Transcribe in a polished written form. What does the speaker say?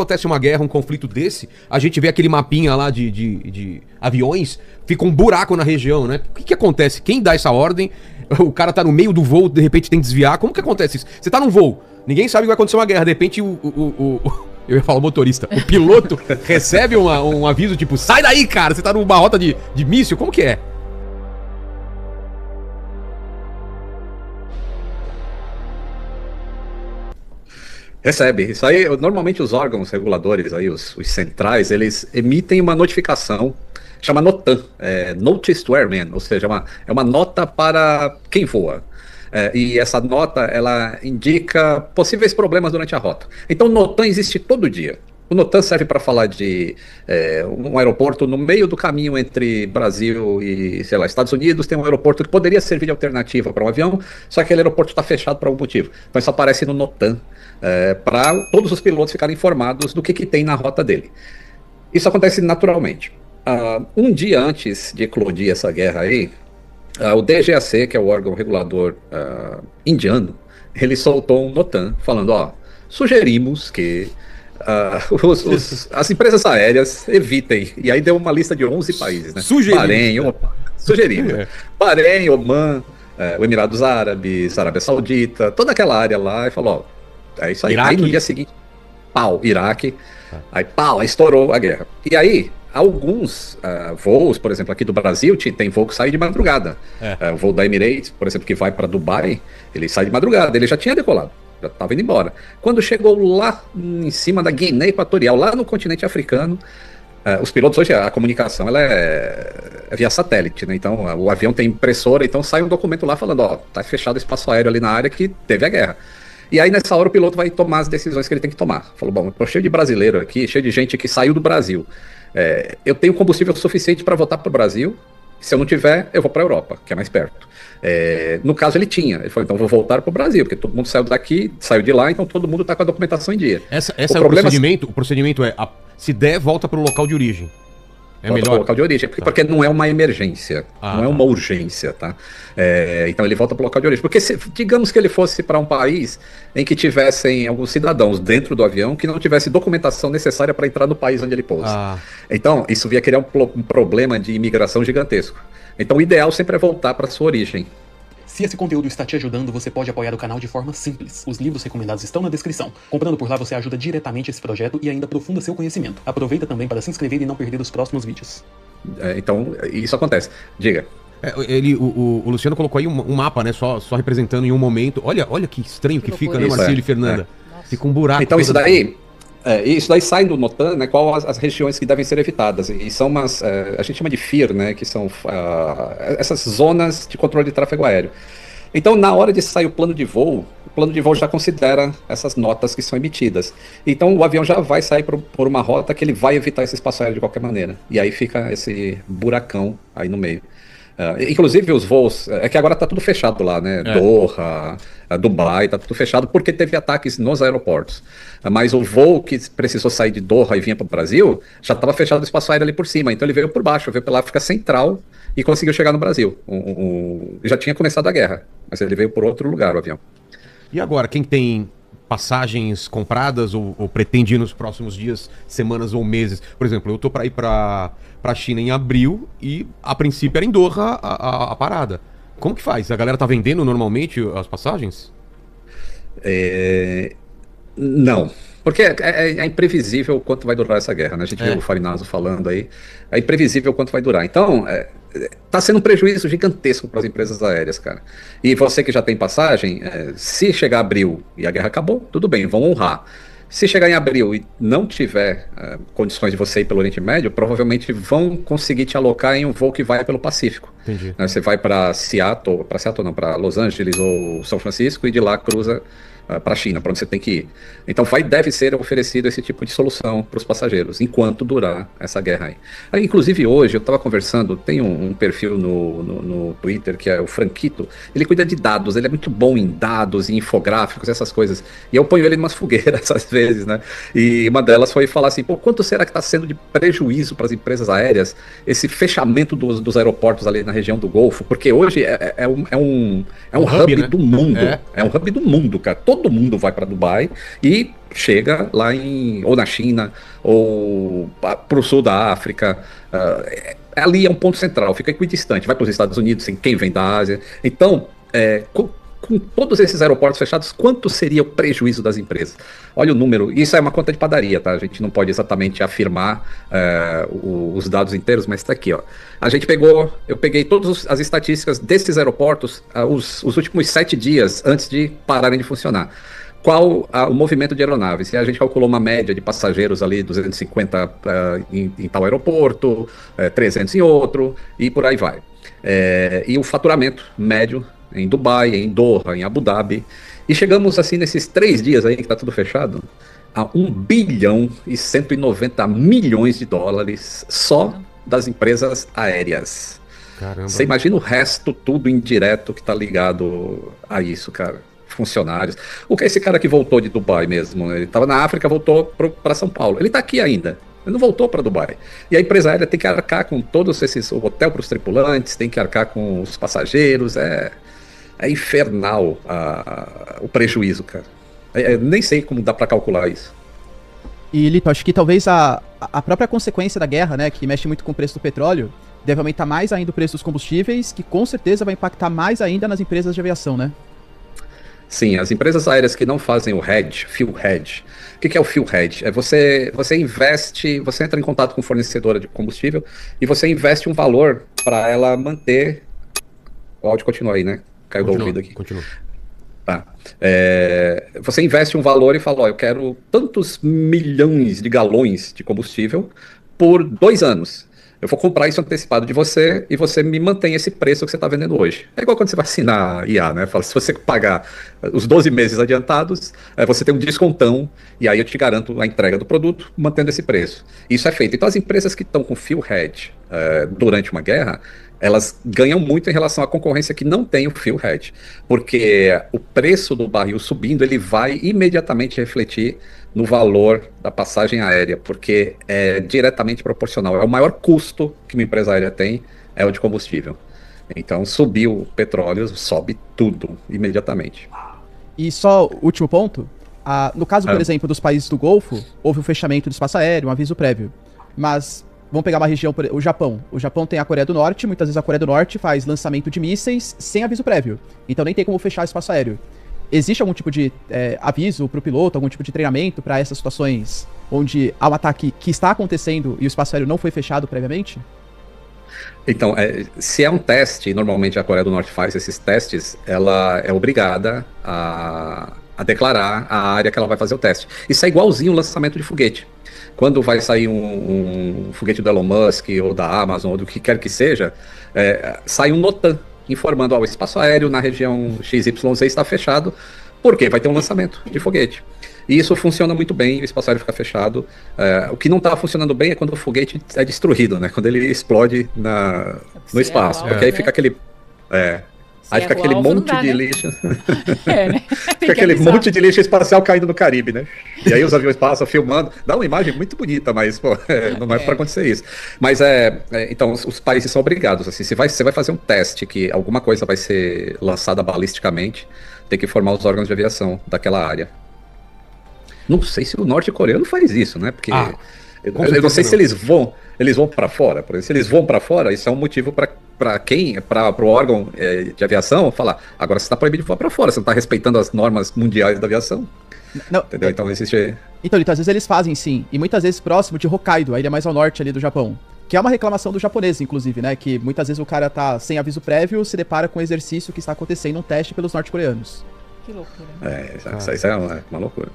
acontece uma guerra, um conflito desse, a gente vê aquele mapinha lá de aviões, fica um buraco na região, né? O que acontece? Quem dá essa ordem? O cara tá no meio do voo, de repente tem que desviar. Como que acontece isso? Você tá num voo, ninguém sabe que vai acontecer uma guerra, de repente eu ia falar o motorista, o piloto recebe um aviso tipo, sai daí, cara, você tá numa rota de míssil, como que é? Recebe. Isso aí, normalmente os órgãos reguladores, aí, os centrais, eles emitem uma notificação, chama NOTAM, Notice to Airmen, ou seja, é uma nota para quem voa. E essa nota, ela indica possíveis problemas durante a rota. Então o NOTAM existe todo dia. O NOTAM serve para falar de um aeroporto no meio do caminho entre Brasil e, sei lá, Estados Unidos, tem um aeroporto que poderia servir de alternativa para um avião, só que aquele aeroporto está fechado por algum motivo. Então isso aparece no NOTAM, para todos os pilotos ficarem informados do que tem na rota dele. Isso acontece naturalmente. Um dia antes de eclodir essa guerra aí, o DGAC, que é o órgão regulador indiano, ele soltou um NOTAM falando, sugerimos que as empresas aéreas evitem, e aí deu uma lista de 11 países, né? Sugerimos. Bahrein, Oman, o Emirados Árabes, Arábia Saudita, toda aquela área lá, e falou, é isso aí. Iraque. Aí no dia seguinte, Iraque, aí estourou a guerra. E aí, alguns voos, por exemplo, aqui do Brasil, tem voo que sai de madrugada. O voo da Emirates, por exemplo, que vai para Dubai, ele sai de madrugada, ele já tinha decolado, já estava indo embora. Quando chegou lá em cima da Guiné Equatorial, lá no continente africano, os pilotos hoje, a comunicação ela é via satélite, né? Então o avião tem impressora, então sai um documento lá falando, tá fechado o espaço aéreo ali na área que teve a guerra. E aí nessa hora o piloto vai tomar as decisões que ele tem que tomar. Falou, bom, eu tô cheio de brasileiro aqui, cheio de gente que saiu do Brasil. Eu tenho combustível suficiente para voltar para o Brasil. Se eu não tiver, eu vou para a Europa, que é mais perto. No caso ele tinha, ele falou, então vou voltar para o Brasil, porque todo mundo saiu daqui, saiu de lá, então todo mundo está com a documentação em dia. O procedimento é, se der, volta para o local de origem. Melhor para o local de origem, porque não é uma emergência, não é uma urgência, tá? Então ele volta para o local de origem. Porque digamos que ele fosse para um país em que tivessem alguns cidadãos dentro do avião que não tivesse documentação necessária para entrar no país onde ele pousa. Então isso ia criar um problema de imigração gigantesco. Então o ideal sempre é voltar para sua origem. Se esse conteúdo está te ajudando, você pode apoiar o canal de forma simples. Os livros recomendados estão na descrição. Comprando por lá, você ajuda diretamente esse projeto e ainda aprofunda seu conhecimento. Aproveita também para se inscrever e não perder os próximos vídeos. Então, isso acontece. Diga. O Luciano colocou aí um mapa, né? Só representando em um momento. Olha que estranho que fica, né, Marcílio e Fernanda? Fica um buraco. Então, isso daí sai do NOTAM, né, qual as regiões que devem ser evitadas, e são a gente chama de FIR, né, que são essas zonas de controle de tráfego aéreo. Então, na hora de sair o plano de voo já considera essas notas que são emitidas. Então, o avião já vai sair por uma rota que ele vai evitar esse espaço aéreo de qualquer maneira, e aí fica esse buracão aí no meio. Inclusive os voos, que agora tá tudo fechado lá, né? Doha, Dubai, tá tudo fechado porque teve ataques nos aeroportos. Mas o voo que precisou sair de Doha e vinha para o Brasil, já estava fechado o espaço aéreo ali por cima. Então ele veio por baixo, veio pela África Central e conseguiu chegar no Brasil. Já tinha começado a guerra, mas ele veio por outro lugar, o avião. E agora, quem tem passagens compradas ou pretende ir nos próximos dias, semanas ou meses? Por exemplo, eu tô para ir para a China em abril e a princípio era em Doha a parada. Como que faz? A galera tá vendendo normalmente as passagens? Não, porque é imprevisível o quanto vai durar essa guerra, né? A gente viu o Farinazo falando aí, é imprevisível o quanto vai durar. Então, tá sendo um prejuízo gigantesco para as empresas aéreas, cara. E você que já tem passagem, se chegar abril e a guerra acabou, tudo bem, vão honrar. Se chegar em abril e não tiver condições de você ir pelo Oriente Médio, provavelmente vão conseguir te alocar em um voo que vai pelo Pacífico. Entendi. Você vai para para Los Angeles ou São Francisco e de lá cruza para a China, para onde você tem que ir. Então deve ser oferecido esse tipo de solução para os passageiros, enquanto durar essa guerra aí. Inclusive hoje eu estava conversando, tem um perfil no Twitter que é o Franquito, ele cuida de dados, ele é muito bom em dados, em infográficos, essas coisas, e eu ponho ele em umas fogueiras às vezes, né, e uma delas foi falar assim, quanto será que está sendo de prejuízo para as empresas aéreas esse fechamento dos aeroportos ali na região do Golfo, porque hoje é um hub, né, do mundo, é um hub do mundo, cara. Todo mundo vai para Dubai e chega lá ou na China, ou para o sul da África. Ali é um ponto central, fica equidistante, vai para os Estados Unidos, sem quem vem da Ásia. Então, com todos esses aeroportos fechados, quanto seria o prejuízo das empresas? Olha o número, isso é uma conta de padaria, tá? A gente não pode exatamente afirmar os dados inteiros, mas está aqui, ó. Eu peguei todas as estatísticas desses aeroportos, os últimos 7 dias antes de pararem de funcionar. Qual o movimento de aeronaves? E a gente calculou uma média de passageiros ali, 250 em tal aeroporto, 300 em outro, e por aí vai. E o faturamento médio em Dubai, em Doha, em Abu Dhabi. E chegamos assim nesses 3 dias aí que está tudo fechado, a 1 bilhão e 190 milhões de dólares só das empresas aéreas. Caramba. Você imagina o resto tudo indireto que está ligado a isso, cara. Funcionários. O que é esse cara que voltou de Dubai mesmo? Ele estava na África, voltou para São Paulo. Ele está aqui ainda. Ele não voltou para Dubai. E a empresa aérea tem que arcar com todos esses... O hotel para os tripulantes, tem que arcar com os passageiros. É infernal o prejuízo, cara. Nem sei como dá para calcular isso. E, Lito, acho que talvez a própria consequência da guerra, né, que mexe muito com o preço do petróleo, deve aumentar mais ainda o preço dos combustíveis, que com certeza vai impactar mais ainda nas empresas de aviação, né? Sim, as empresas aéreas que não fazem o hedge, fuel hedge. O que é o fuel hedge? Você investe, você entra em contato com fornecedora de combustível e você investe um valor para ela manter... O áudio continua aí, né? Caiu do ouvido aqui. Continua. Tá. Você investe um valor e fala, eu quero tantos milhões de galões de combustível por 2 anos. Eu vou comprar isso antecipado de você e você me mantém esse preço que você está vendendo hoje. É igual quando você vai assinar IA, né? Fala, se você pagar os 12 meses adiantados, você tem um descontão e aí eu te garanto a entrega do produto mantendo esse preço. Isso é feito. Então as empresas que estão com fuel hedge durante uma guerra, elas ganham muito em relação à concorrência que não tem o fuel hedge, porque o preço do barril subindo, ele vai imediatamente refletir no valor da passagem aérea, porque é diretamente proporcional. É o maior custo que uma empresa aérea tem, é o de combustível. Então, subiu o petróleo, sobe tudo imediatamente. E só último ponto, no caso, por exemplo, dos países do Golfo, houve um fechamento do espaço aéreo, um aviso prévio. Mas vamos pegar uma região, o Japão. O Japão tem a Coreia do Norte, muitas vezes a Coreia do Norte faz lançamento de mísseis sem aviso prévio. Então nem tem como fechar o espaço aéreo. Existe algum tipo de aviso para o piloto, algum tipo de treinamento para essas situações onde há um ataque que está acontecendo e o espaço aéreo não foi fechado previamente? Então, se é um teste, normalmente a Coreia do Norte faz esses testes, ela é obrigada a declarar a área que ela vai fazer o teste. Isso é igualzinho o lançamento de foguete. Quando vai sair um foguete do Elon Musk ou da Amazon ou do que quer que seja, sai um NOTAM informando, o espaço aéreo na região XYZ está fechado, porque vai ter um lançamento de foguete. E isso funciona muito bem, o espaço aéreo fica fechado. O que não está funcionando bem é quando o foguete é destruído, né? Quando ele explode no espaço. Porque aí fica aquele... Aí fica aquele monte de lixo. Né? Fica aquele monte de lixo espacial caindo no Caribe, né? E aí os aviões passam filmando. Dá uma imagem muito bonita, mas pô, não é para acontecer isso. Mas então, os países são obrigados. Assim, se você vai fazer um teste que alguma coisa vai ser lançada balisticamente, tem que informar os órgãos de aviação daquela área. Não sei se o norte-coreano faz isso, né? Porque eu não sei se eles vão para fora. Por exemplo, se eles vão para fora, isso é um motivo para o órgão de aviação falar, agora você está proibido de voar para fora, você não está respeitando as normas mundiais da aviação. Não, entendeu? Então existe... Então, às vezes eles fazem sim, e muitas vezes próximo de Hokkaido, a ilha mais ao norte ali do Japão. Que é uma reclamação do japonês, inclusive, né? Que muitas vezes o cara tá sem aviso prévio, se depara com o exercício que está acontecendo, um teste pelos norte-coreanos. Que loucura. Isso é uma loucura.